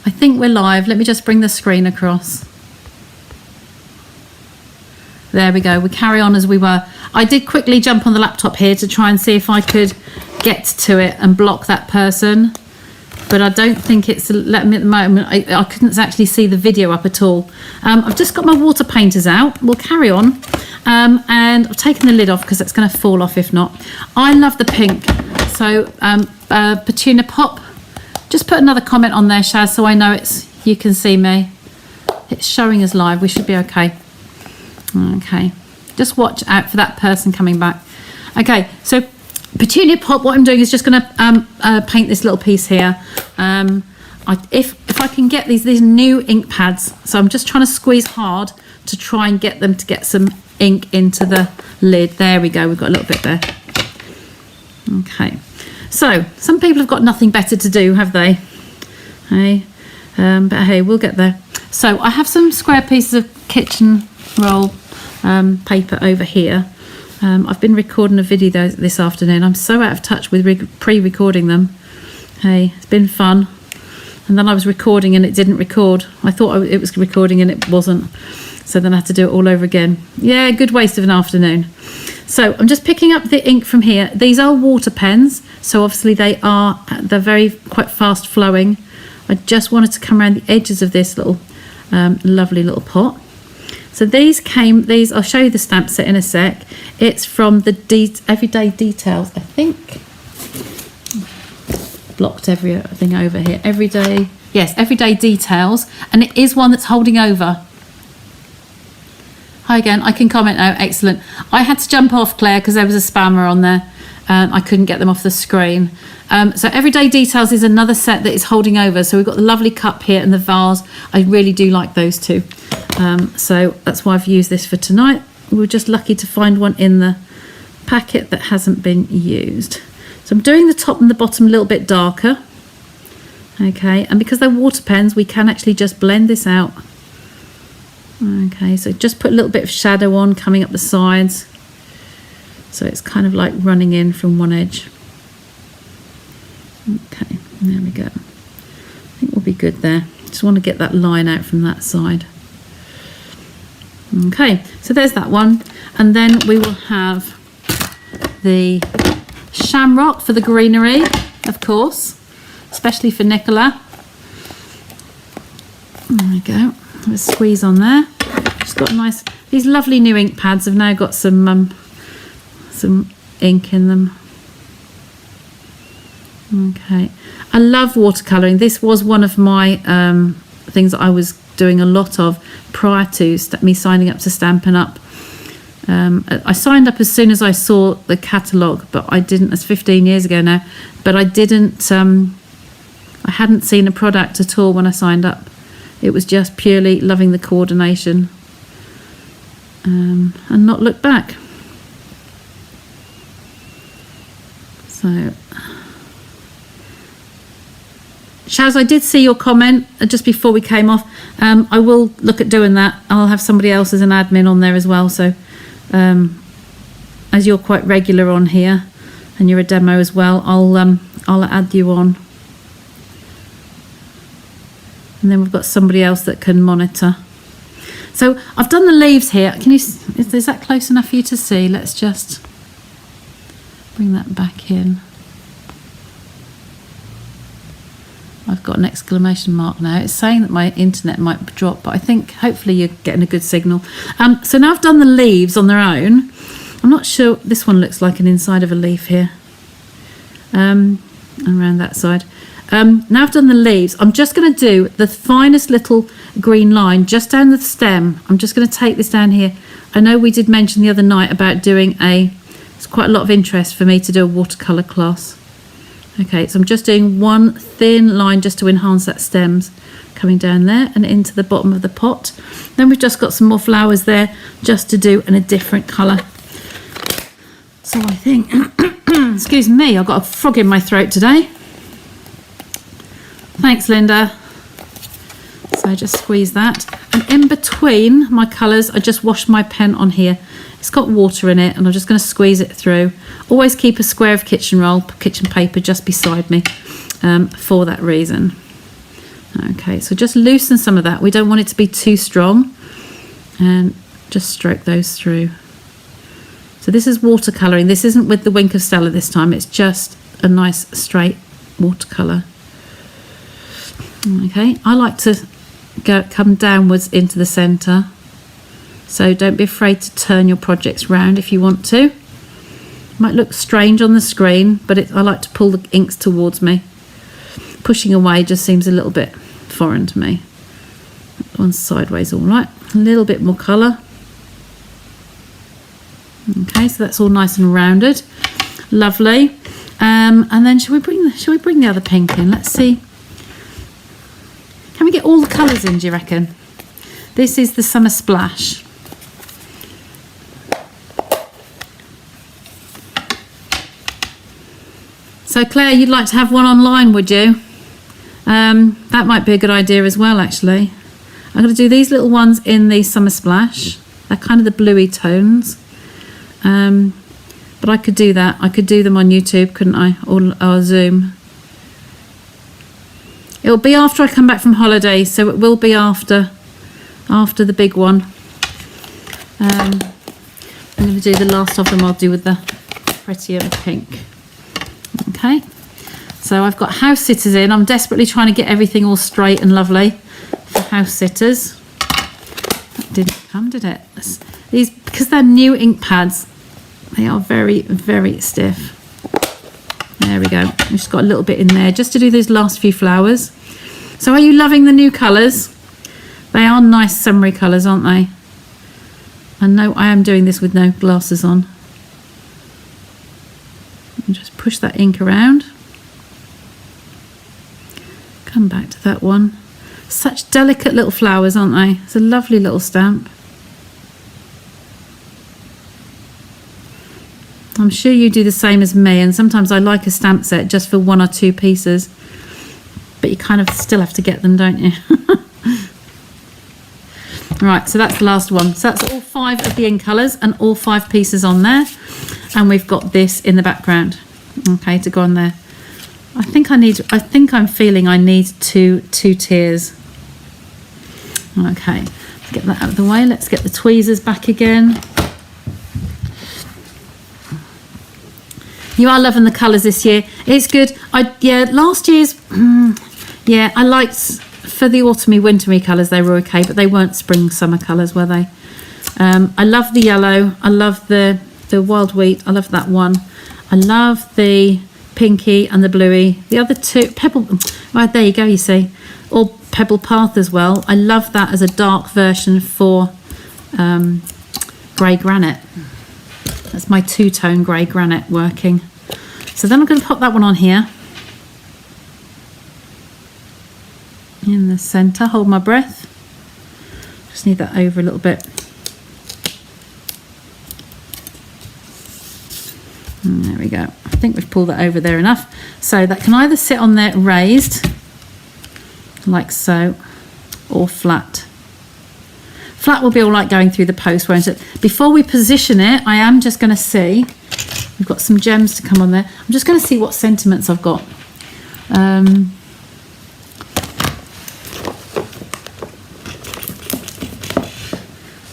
I think we're live. Let me just bring the screen across. There we go. We carry on as we were. I did quickly jump on the laptop here to try and see if I could get to it and block that person. But I don't think it's letting me at the moment. I couldn't actually see the video up at all. I've just got my water painters out. We'll carry on. And I've taken the lid off because it's going to fall off if not. I love the pink. So Petunia Pop. Just put another comment on there, Shaz, so I know you can see me. It's showing us live. We should be okay. Okay. Just watch out for that person coming back. Okay, so Petunia Pop, what I'm doing is just going to paint this little piece here. If I can get these new ink pads, so I'm just trying to squeeze hard to try and get them to get some ink into the lid. There we go, we've got a little bit there. Okay, so some people have got nothing better to do, have they? Hey, but hey, we'll get there. So I have some square pieces of kitchen roll paper over here. I've been recording a video this afternoon. I'm so out of touch with pre-recording them. Hey, it's been fun. And then I was recording and it didn't record. I thought it was recording and it wasn't. So then I had to do it all over again. Yeah, good waste of an afternoon. So I'm just picking up the ink from here. These are water pens. So obviously they're quite fast flowing. I just wanted to come around the edges of this little lovely little pot. So these, I'll show you the stamp set in a sec. It's from the Everyday Details, I think. Blocked everything over here. Everyday Details. And it is one that's holding over. Hi again, I can comment now, excellent. I had to jump off, Claire, because there was a spammer on there. I couldn't get them off the screen. So Everyday Details is another set that is holding over. So we've got the lovely cup here and the vase. I really do like those two. So that's why I've used this for tonight. We were just lucky to find one in the packet that hasn't been used. So I'm doing the top and the bottom a little bit darker. Okay, and because they're water pens, we can actually just blend this out. Okay, so just put a little bit of shadow on coming up the sides. So it's kind of like running in from one edge. Okay, there we go. I think we'll be good there. Just want to get that line out from that side. Okay, so there's that one. And then we will have the shamrock for the greenery, of course, especially for Nicola. There we go. Let's squeeze on there. Just got nice. These lovely new ink pads have now got some ink in them. Okay, I love watercolouring. This was one of my things that I was doing a lot of prior to me signing up to Stampin' Up. I signed up as soon as I saw the catalogue, but I didn't. That's 15 years ago now, but I didn't. I hadn't seen a product at all when I signed up. It was just purely loving the coordination and not look back. So, Shaz, I did see your comment just before we came off. I will look at doing that. I'll have somebody else as an admin on there as well. So, as you're quite regular on here and you're a demo as well, I'll add you on. And then we've got somebody else that can monitor. So I've done the leaves here. Is that close enough for you to see? Let's just bring that back in. I've got an exclamation mark now. It's saying that my internet might drop, but I think hopefully you're getting a good signal. So now I've done the leaves on their own. I'm not sure. This one looks like an inside of a leaf here. And around that side. Now I've done the leaves, I'm just going to do the finest little green line just down the stem. I'm just going to take this down here. I know we did mention the other night about doing it's quite a lot of interest for me to do a watercolour class. Okay, so I'm just doing one thin line just to enhance that stems coming down there and into the bottom of the pot. Then we've just got some more flowers there just to do in a different colour. So I think, excuse me, I've got a frog in my throat today. Thanks, Linda. So just squeeze that. And in between my colours, I just washed my pen on here. It's got water in it and I'm just going to squeeze it through. Always keep a square of kitchen paper just beside me for that reason. Okay, so just loosen some of that. We don't want it to be too strong. And just stroke those through. So this is watercolouring. This isn't with the Wink of Stella this time. It's just a nice straight watercolour. Okay, I like to come downwards into the centre. So don't be afraid to turn your projects round if you want to. Might look strange on the screen, but I like to pull the inks towards me. Pushing away just seems a little bit foreign to me. That one's sideways, all right. A little bit more colour. Okay, so that's all nice and rounded. Lovely. And then shall we bring the other pink in? Let's see. Can we get all the colours in, do you reckon? This is the Summer Splash. So Claire, you'd like to have one online, would you? That might be a good idea as well, actually. I'm going to do these little ones in the Summer Splash. They're kind of the bluey tones. But I could do that. I could do them on YouTube, couldn't I? Or Zoom. It'll be after I come back from holiday, so it will be after the big one. I'm going to do the last of them. I'll do with the prettier pink. Okay. So I've got house sitters in. I'm desperately trying to get everything all straight and lovely for house sitters. That didn't come, did it? These, because they're new ink pads, they are very, very stiff. There we go. We've just got a little bit in there just to do those last few flowers. So are you loving the new colours? They are nice summery colours, aren't they? I know I am doing this with no glasses on. And just push that ink around. Come back to that one. Such delicate little flowers, aren't they? It's a lovely little stamp. I'm sure you do the same as me, and sometimes I like a stamp set just for 1 or 2 pieces, but you kind of still have to get them, don't you? Right, so that's the last one. So that's all 5 of the ink colours and all 5 pieces on there, and we've got this in the background, okay, to go on there. I think I'm feeling I need two tiers. Okay, let's get that out of the way. Let's get the tweezers back again. You are loving the colours this year. It's good. Last year's, I liked, for the autumny, wintery colours, they were okay, but they weren't spring, summer colours, were they? I love the yellow. I love the wild wheat. I love that one. I love the pinky and the bluey. The other two, pebble, right, there you go, you see. Or Pebble Path as well. I love that as a dark version for grey granite. That's my 2-tone grey granite working. So then I'm going to pop that one on here. In the centre, hold my breath. Just need that over a little bit. And there we go. I think we've pulled that over there enough. So that can either sit on there raised, like so, or flat. Flat will be all right going through the post, won't it? Before we position it, I am just going to see, we've got some gems to come on there. I'm just going to see what sentiments I've got.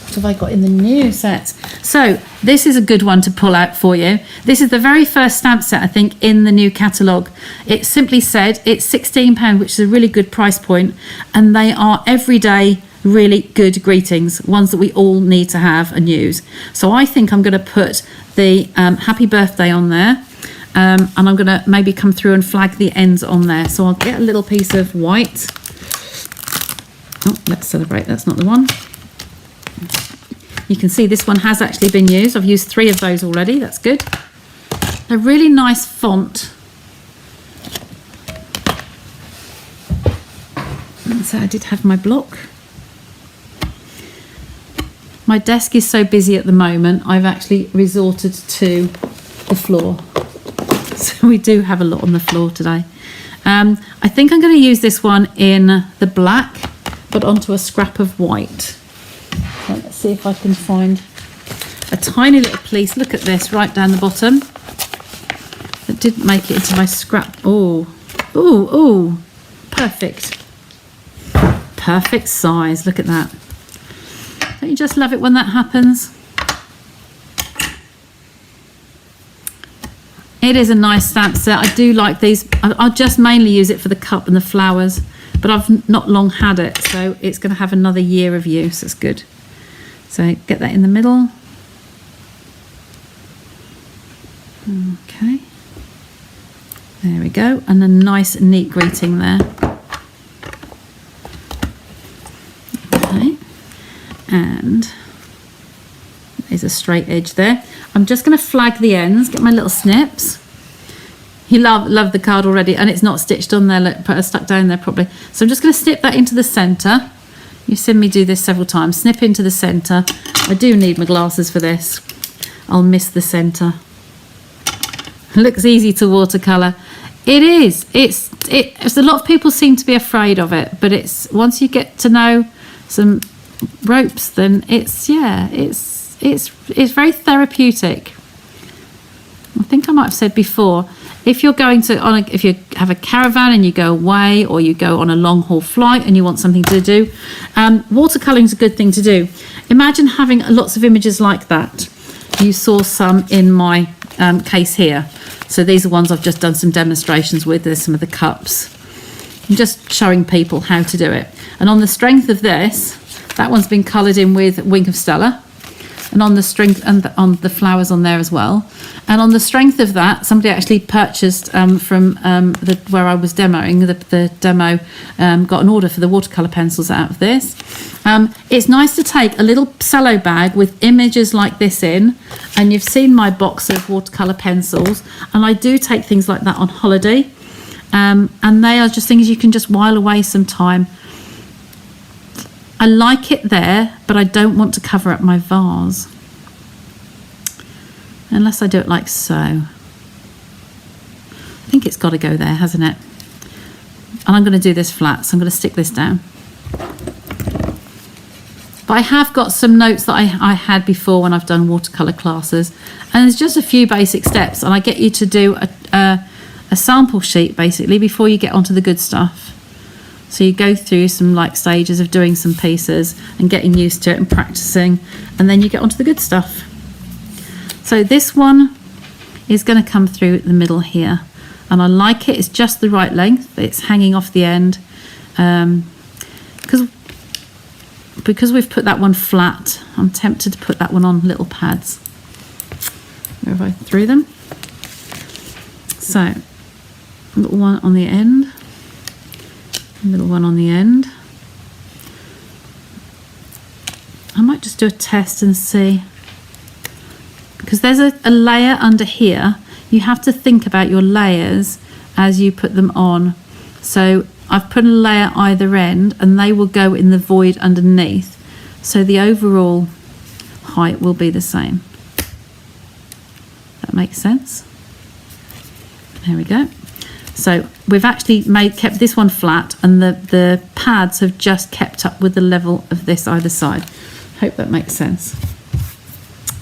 What have I got in the new set? So this is a good one to pull out for you. This is the very first stamp set, I think, in the new catalogue. It simply said it's £16, which is a really good price point, and they are everyday really good greetings, ones that we all need to have and use. So I think I'm going to put the happy birthday on there, and I'm going to maybe come through and flag the ends on there. So I'll get a little piece of white. Oh, let's celebrate, that's not the one. You can see this one has actually been used. I've used 3 of those already, that's good. A really nice font. And so I did have my block. My desk is so busy at the moment, I've actually resorted to the floor. So we do have a lot on the floor today. I think I'm going to use this one in the black, but onto a scrap of white. So let's see if I can find a tiny little piece. Look at this, right down the bottom. It didn't make it into my scrap. Oh, perfect. perfect size. Look at that. Don't you just love it when that happens? It is a nice stamp set. I do like these. I'll just mainly use it for the cup and the flowers, but I've not long had it, so it's going to have another year of use. It's good. So get that in the middle. Okay. There we go. And a nice, neat greeting there. Okay. And there's a straight edge there. I'm just going to flag the ends, get my little snips. You love the card already, and it's not stitched on there, look, stuck down there properly. So I'm just going to snip that into the centre. You've seen me do this several times. Snip into the centre. I do need my glasses for this. I'll miss the centre. It looks easy to watercolour. It is. It's a lot of people seem to be afraid of it, but it's once you get to know some ropes, then it's very therapeutic. I think I might have said before, if you're going to if you have a caravan and you go away, or you go on a long haul flight and you want something to do, watercolouring is a good thing to do. Imagine having lots of images like that. You saw some in my case here. So these are ones I've just done some demonstrations with. There's some of the cups. I'm just showing people how to do it. And on the strength of this, that one's been coloured in with Wink of Stella. And on the strength and on the flowers on there as well. And on the strength of that, somebody actually purchased from where I was demoing, the demo, got an order for the watercolour pencils out of this. It's nice to take a little cello bag with images like this in, and you've seen my box of watercolour pencils, and I do take things like that on holiday, and they are just things you can just while away some time. I like it there, but I don't want to cover up my vase. Unless I do it like so. I think it's got to go there, hasn't it? And I'm going to do this flat, so I'm going to stick this down. But I have got some notes that I had before when I've done watercolour classes. And there's just a few basic steps. And I get you to do a sample sheet, basically, before you get onto the good stuff. So you go through some stages of doing some pieces and getting used to it and practicing, and then you get onto the good stuff. So this one is going to come through the middle here, and I like it. It's just the right length. It's hanging off the end, because we've put that one flat. I'm tempted to put that one on little pads. Where have I threw them? So little one on the end. Little one on the end. I might just do a test and see, because there's a layer under here. You have to think about your layers as you put them on. So I've put a layer either end, and they will go in the void underneath, so the overall height will be the same. That makes sense. There we go. So we've actually kept this one flat, and the pads have just kept up with the level of this either side. Hope that makes sense.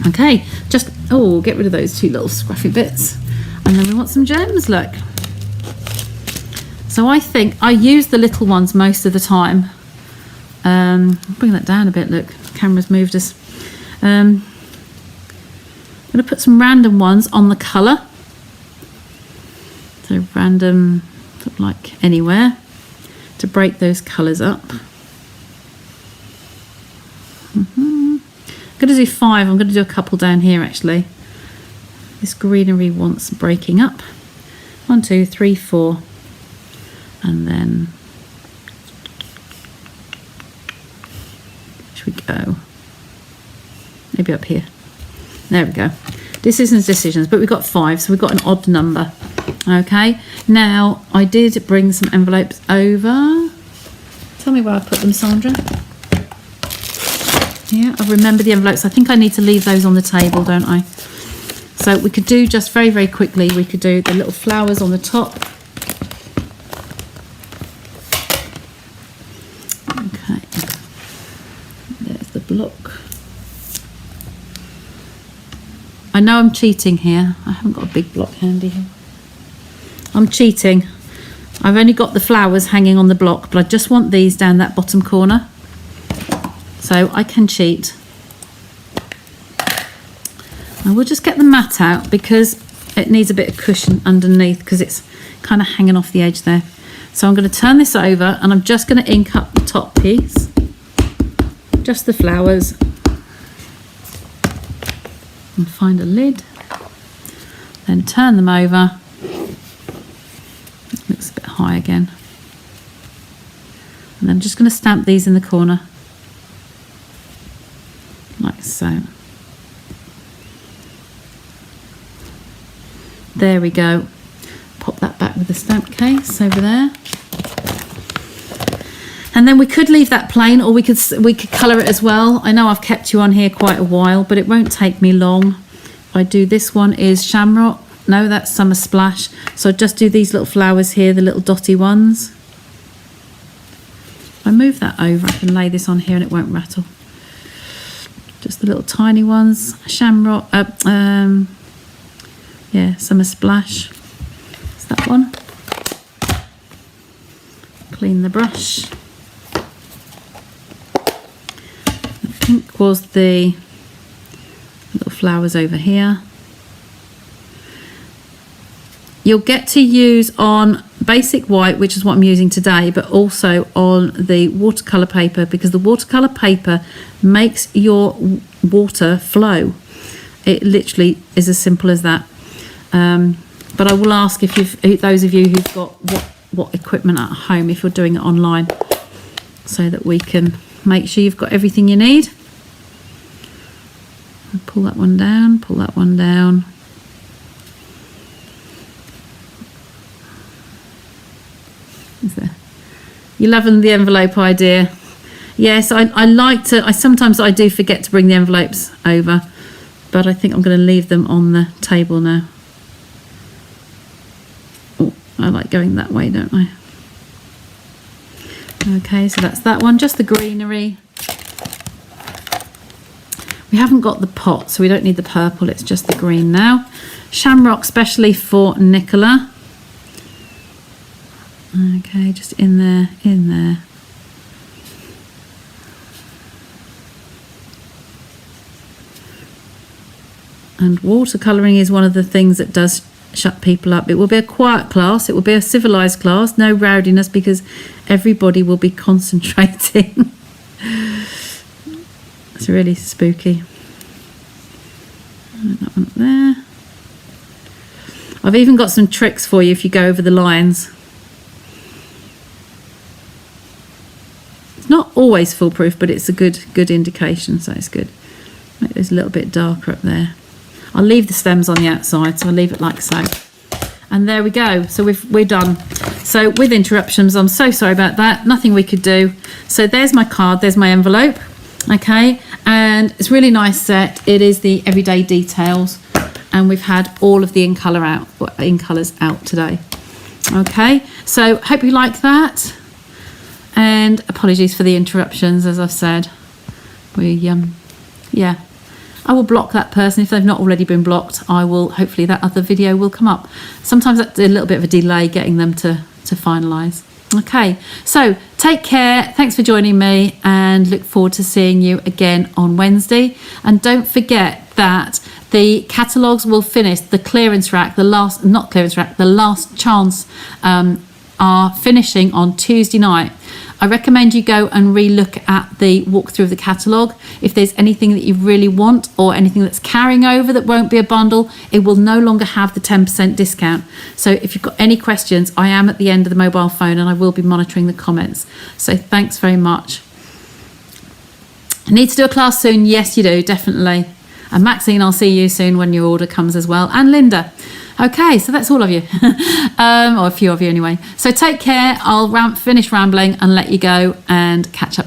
Okay, get rid of those two little scruffy bits. And then we want some gems, look. So I think I use the little ones most of the time. Bring that down a bit, look, the camera's moved us. I'm going to put some random ones on the colour. So random, like anywhere, to break those colours up. I'm going to do 5. I'm going to do a couple down here actually. This greenery wants breaking up. 1, 2, 3, 4, and then should we go? Maybe up here. There we go. Decisions, but we've got 5, so we've got an odd number. Okay, now I did bring some envelopes over. Tell me where I put them, Sandra. Yeah, I remember the envelopes. I think I need to leave those on the table, don't I? So we could do just very, very quickly, we could do the little flowers on the top. Okay, there's the block. I know I'm cheating here. I haven't got a big block handy here. I'm cheating. I've only got the flowers hanging on the block, but I just want these down that bottom corner. So I can cheat. And we'll just get the mat out because it needs a bit of cushion underneath because it's kind of hanging off the edge there. So I'm going to turn this over and I'm just going to ink up the top piece. Just the flowers. And find a lid. Then turn them over. It looks a bit high again. And I'm just going to stamp these in the corner. Like so. There we go. Pop that back with the stamp case over there. And then we could leave that plain, or we could colour it as well. I know I've kept you on here quite a while, but it won't take me long. If I do this one is Shamrock. No, that's Summer Splash. So I just do these little flowers here, the little dotty ones. If I move that over, I can lay this on here and it won't rattle. Just the little tiny ones. Shamrock. Yeah, Summer Splash. It's that one. Clean the brush. The pink was the little flowers over here. You'll get to use on basic white, which is what I'm using today, but also on the watercolour paper, because the watercolour paper makes your water flow. It literally is as simple as that. But I will ask if those of you who've got what equipment at home, if you're doing it online, so that we can make sure you've got everything you need. Pull that one down, pull that one down. Is there? You're loving the envelope idea. Yes, I like to, sometimes I do forget to bring the envelopes over, but I think I'm going to leave them on the table now. Oh, I like going that way, don't I? Okay, so that's that one, just the greenery. We haven't got the pot, so we don't need the purple, it's just the green now. Shamrock specially for Nicola. Okay, just in there, in there. And watercolouring is one of the things that does shut people up. It will be a quiet class, it will be a civilised class, no rowdiness, because everybody will be concentrating. It's really spooky. And that one up there. I've even got some tricks for you if you go over the lines. It's not always foolproof, but it's a good indication, so it's good. Make this a little bit darker up there. I'll leave the stems on the outside, so I'll leave it like so. And there we go. So we're done. So with interruptions, I'm so sorry about that. Nothing we could do. So there's my card. There's my envelope. Okay, and it's a really nice set. It is the Everyday Details, and we've had all of the in colours out today. Okay, so hope you like that. And apologies for the interruptions, as I've said. Yeah. I will block that person. If they've not already been blocked, I will, hopefully that other video will come up. Sometimes that's a little bit of a delay getting them to finalise. Okay, so take care. Thanks for joining me and look forward to seeing you again on Wednesday. And don't forget that the catalogues will finish, the clearance rack, the last chance are finishing on Tuesday night. I recommend you go and re-look at the walkthrough of the catalogue. If there's anything that you really want or anything that's carrying over that won't be a bundle, it will no longer have the 10% discount. So if you've got any questions, I am at the end of the mobile phone and I will be monitoring the comments. So thanks very much. Need to do a class soon? Yes, you do, definitely. And Maxine, I'll see you soon when your order comes as well. And Linda. Okay, so that's all of you, or a few of you anyway. So take care. I'll finish rambling and let you go and catch up.